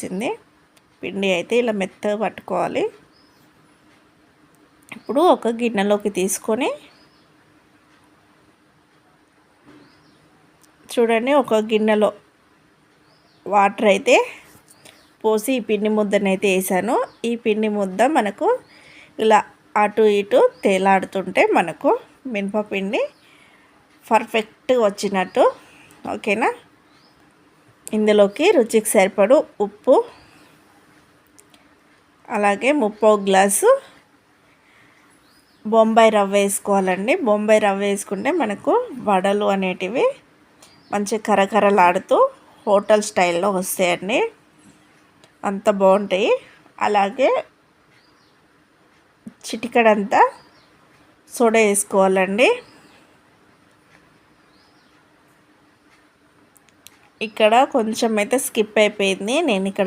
వచ్చింది. పిండి అయితే ఇలా మెత్తగా పట్టుకోవాలి. ఇప్పుడు ఒక గిన్నెలోకి తీసుకొని చూడండి, ఒక గిన్నెలో వాటర్ అయితే పోసి ఈ పిండి ముద్దనైతే వేసాను. ఈ పిండి ముద్ద మనకు ఇలా అటు ఇటు తేలాడుతుంటే మనకు మినపపిండి పర్ఫెక్ట్గా వచ్చినట్టు. ఓకేనా. ఇందులోకి రుచికి సరిపడు ఉప్పు, అలాగే 3/4 గ్లాసు బొంబాయి రవ్వ వేసుకోవాలండి. బొంబాయి రవ్వ వేసుకుంటే మనకు వడలు అనేటివి మంచి కరకరలాడుతూ హోటల్ స్టైల్లో వస్తాయండి, అంత బాగుంటాయి. అలాగే చిటికడంతా సోడా వేసుకోవాలండి. ఇక్కడ కొంచెం అయితే స్కిప్ అయిపోయింది, నేను ఇక్కడ